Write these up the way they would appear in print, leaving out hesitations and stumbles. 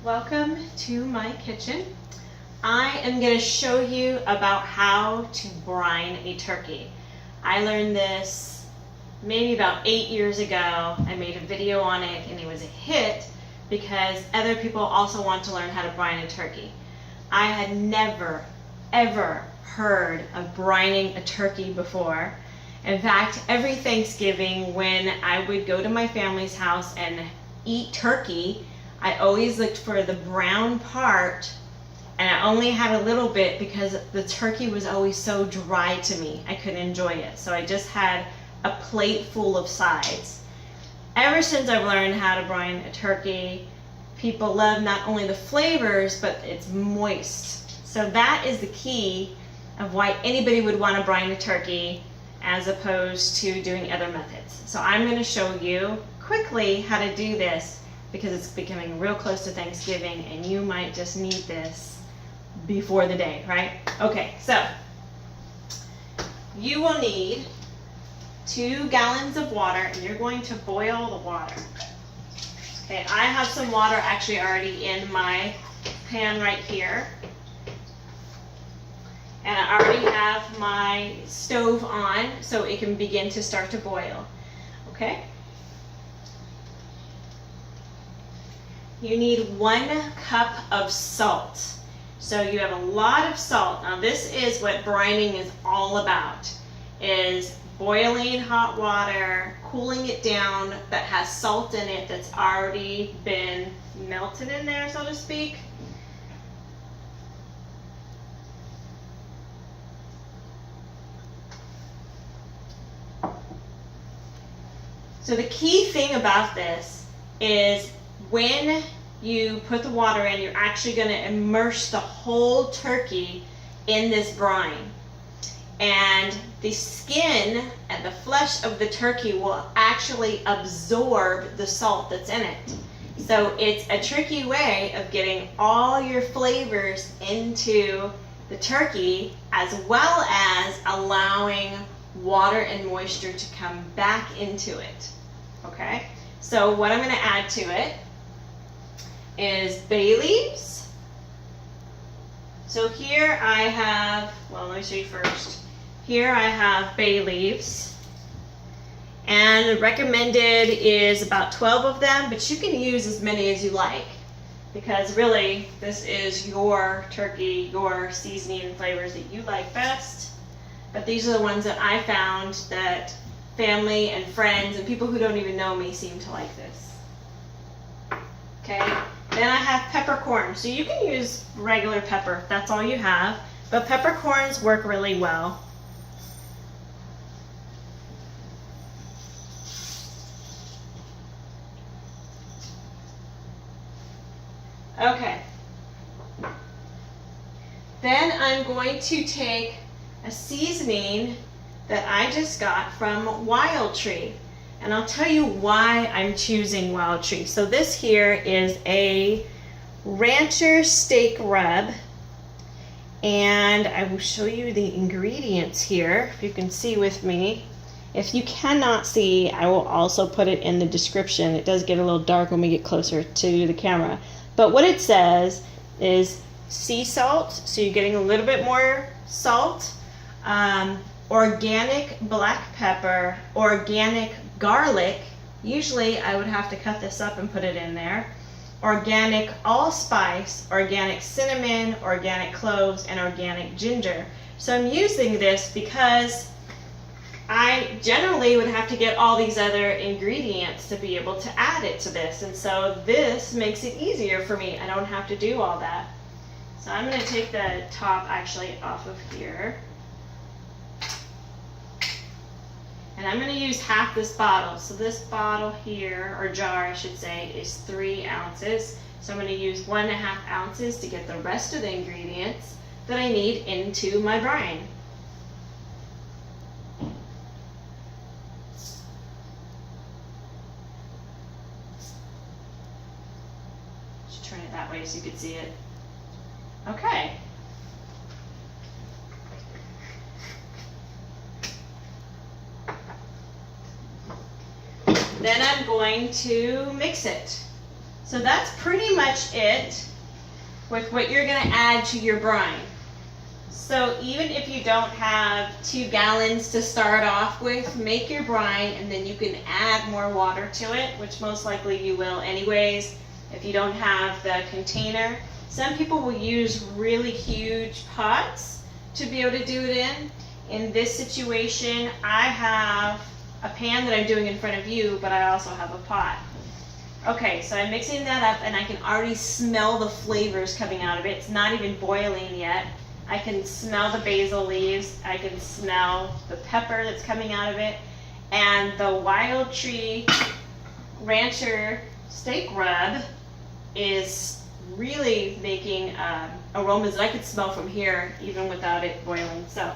Welcome to my kitchen. I am going to show you about how to brine a turkey. I learned this maybe about 8 years ago. I made a video on it and it was a hit because other people also want to learn how to brine a turkey. I had never ever heard of brining a turkey before. In fact, every Thanksgiving when I would go to my family's house and eat turkey, I always looked for the brown part, and I only had a little bit because the turkey was always so dry to me. I couldn't enjoy it. So I just had a plate full of sides. Ever since I've learned how to brine a turkey, people love not only the flavors, but it's moist. So that is the key of why anybody would want to brine a turkey as opposed to doing other methods. So I'm going to show you quickly how to do this because it's becoming real close to Thanksgiving and you might just need this before the day, right? Okay, so you will need 2 gallons of water and you're going to boil the water. Okay, I have some water actually already in my pan right here. And I already have my stove on so it can begin to start to boil. Okay? You need 1 cup of salt. So you have a lot of salt. Now this is what brining is all about, is boiling hot water, cooling it down that has salt in it that's already been melted in there, so to speak. So the key thing about this is when you put the water in, you're actually going to immerse the whole turkey in this brine. And the skin and the flesh of the turkey will actually absorb the salt that's in it. So it's a tricky way of getting all your flavors into the turkey as well as allowing water and moisture to come back into it. Okay, so what I'm going to add to it is bay leaves. So here I have, well, let me show you first. Here I have bay leaves, and recommended is about 12 of them, but you can use as many as you like because really this is your turkey, your seasoning and flavors that you like best. But these are the ones that I found that family and friends and people who don't even know me seem to like this. Okay, then I have peppercorns. So you can use regular pepper if that's all you have, but peppercorns work really well. Okay, then I'm going to take a seasoning that I just got from Wildtree. And I'll tell you why I'm choosing Wildtree. So this here is a Rancher Steak Rub. And I will show you the ingredients here, if you can see with me. If you cannot see, I will also put it in the description. It does get a little dark when we get closer to the camera. But what it says is sea salt, so you're getting a little bit more salt. Organic black pepper, organic garlic. Usually I would have to cut this up and put it in there. Organic allspice, organic cinnamon, organic cloves, and organic ginger. So I'm using this because I generally would have to get all these other ingredients to be able to add it to this. And so this makes it easier for me. I don't have to do all that. So I'm going to take the top actually off of here. And I'm going to use half this bottle. So this bottle here, or jar I should say, is 3 ounces. So I'm going to use 1.5 ounces to get the rest of the ingredients that I need into my brine. Just turn it that way so you can see it. Okay. Then I'm going to mix it. So that's pretty much it with what you're going to add to your brine. So even if you don't have 2 gallons to start off with, make your brine and then you can add more water to it, which most likely you will anyways if you don't have the container. Some people will use really huge pots to be able to do it in. In this situation, I have a pan that I'm doing in front of you, but I also have a pot. Okay, so I'm mixing that up and I can already smell the flavors coming out of it. It's not even boiling yet. I can smell the basil leaves. I can smell the pepper that's coming out of it. And the Wildtree Rancher Steak Rub is really making aromas that I could smell from here even without it boiling. So,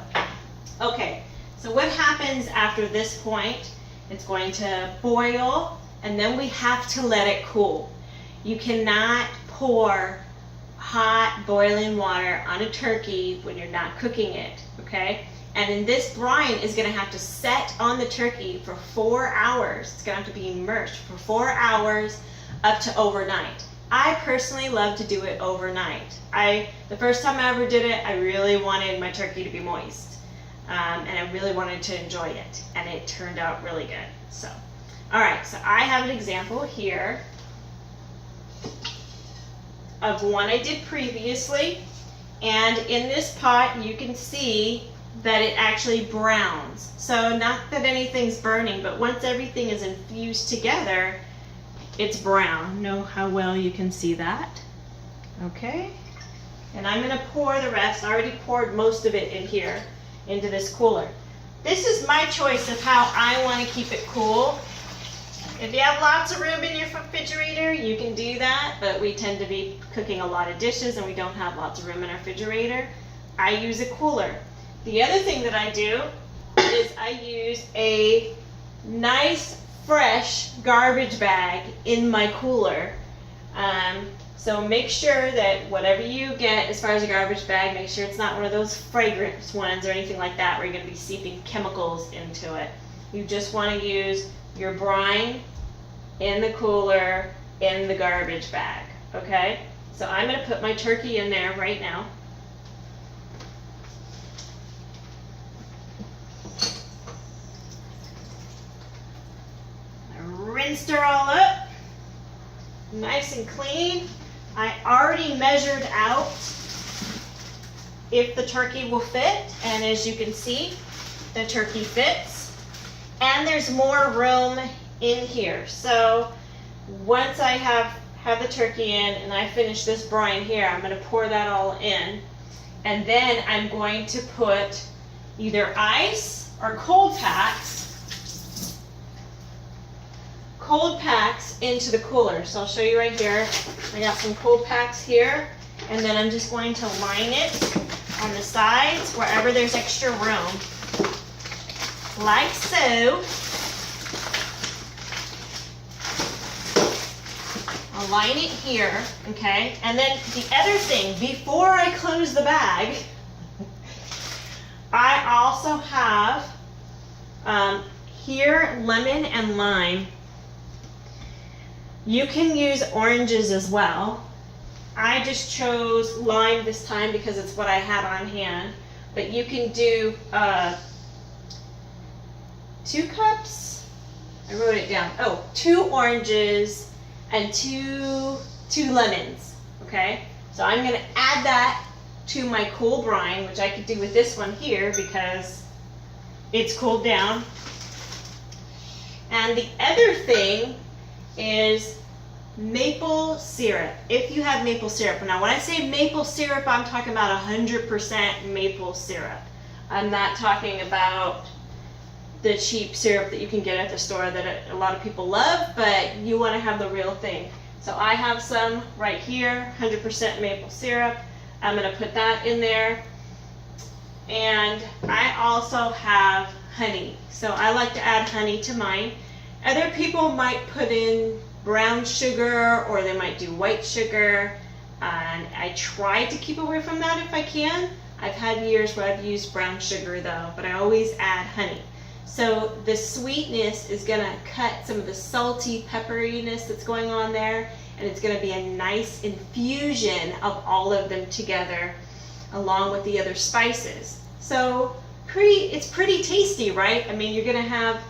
okay, so what happens after this point? It's going to boil and then we have to let it cool. You cannot pour hot boiling water on a turkey when you're not cooking it, okay? And then this brine is going to have to set on the turkey for 4 hours. It's going to have to be immersed for 4 hours up to overnight. I personally love to do it overnight. The first time I ever did it, I really wanted my turkey to be moist. And I really wanted to enjoy it. And it turned out really good. So, all right, so I have an example here of one I did previously. And in this pot, you can see that it actually browns. So not that anything's burning, but once everything is infused together, it's brown. Know how well you can see that. Okay. And I'm going to pour the rest. I already poured most of it in here into this cooler. This is my choice of how I want to keep it cool. If you have lots of room in your refrigerator, you can do that, but we tend to be cooking a lot of dishes and we don't have lots of room in our refrigerator. I use a cooler. The other thing that I do is I use a nice fresh garbage bag in my cooler. So make sure that whatever you get as far as a garbage bag, make sure it's not one of those fragrance ones or anything like that where you're going to be seeping chemicals into it. You just want to use your brine in the cooler in the garbage bag, okay? So I'm going to put my turkey in there right now. I rinsed her all up, nice and clean. I already measured out if the turkey will fit, and as you can see, the turkey fits. And there's more room in here. So once I have the turkey in and I finish this brine here, I'm going to pour that all in. And then I'm going to put either ice or cold packs into the cooler. So I'll show you right here. I got some cold packs here, and then I'm just going to line it on the sides wherever there's extra room, like so. I'll line it here, okay? And then the other thing, before I close the bag, I also have here lemon and lime. You can use oranges as well. I just chose lime this time because it's what I had on hand. But you can do 2 cups. I wrote it down. Oh, 2 oranges and two lemons. Okay? So I'm going to add that to my cool brine, which I could do with this one here because it's cooled down. And the other thing is maple syrup. If you have maple syrup. Now when I say maple syrup, I'm talking about 100% maple syrup. I'm not talking about the cheap syrup that you can get at the store that a lot of people love, but you want to have the real thing. So I have some right here, 100% maple syrup. I'm going to put that in there. And I also have honey. So I like to add honey to mine. Other people might put in brown sugar, or they might do white sugar, and I try to keep away from that if I can. I've had years where I've used brown sugar though, but I always add honey. So the sweetness is going to cut some of the salty pepperiness that's going on there, and it's going to be a nice infusion of all of them together along with the other spices. So it's pretty tasty, right? I mean, you're going to have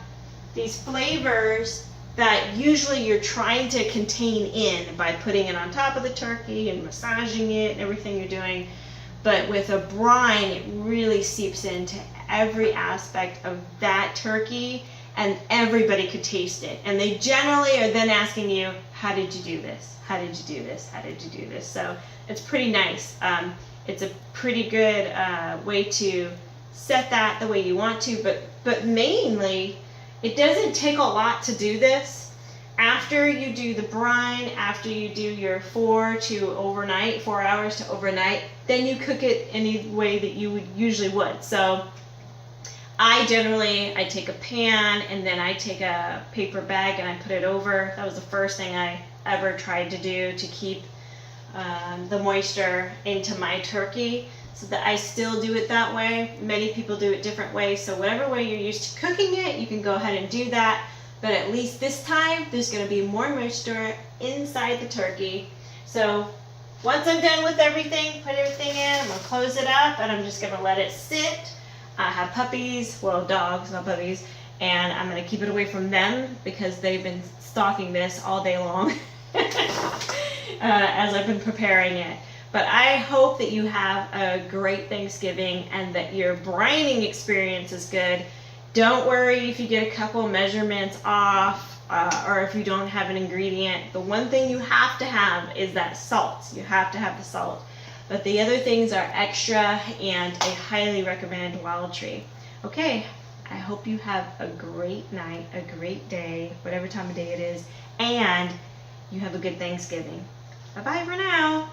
these flavors that usually you're trying to contain in by putting it on top of the turkey and massaging it and everything you're doing. But with a brine, it really seeps into every aspect of that turkey, and everybody could taste it. And they generally are then asking you, how did you do this? How did you do this? How did you do this? So it's pretty nice. It's a pretty good way to set that the way you want to, but mainly, it doesn't take a lot to do this. After you do the brine, after you do your 4 hours to overnight, then you cook it any way that you would usually would. So I take a pan and then I take a paper bag and I put it over. That was the first thing I ever tried to do to keep the moisture into my turkey. So that I still do it that way. Many people do it different ways. So whatever way you're used to cooking it, you can go ahead and do that. But at least this time, there's going to be more moisture inside the turkey. So once I'm done with everything, put everything in, I'm going to close it up and I'm just going to let it sit. I have puppies, well, dogs, not puppies, and I'm going to keep it away from them because they've been stalking this all day long as I've been preparing it. But I hope that you have a great Thanksgiving and that your brining experience is good. Don't worry if you get a couple measurements off or if you don't have an ingredient. The one thing you have to have is that salt. You have to have the salt. But the other things are extra, and I highly recommend Wildtree. Okay, I hope you have a great night, a great day, whatever time of day it is, and you have a good Thanksgiving. Bye-bye for now.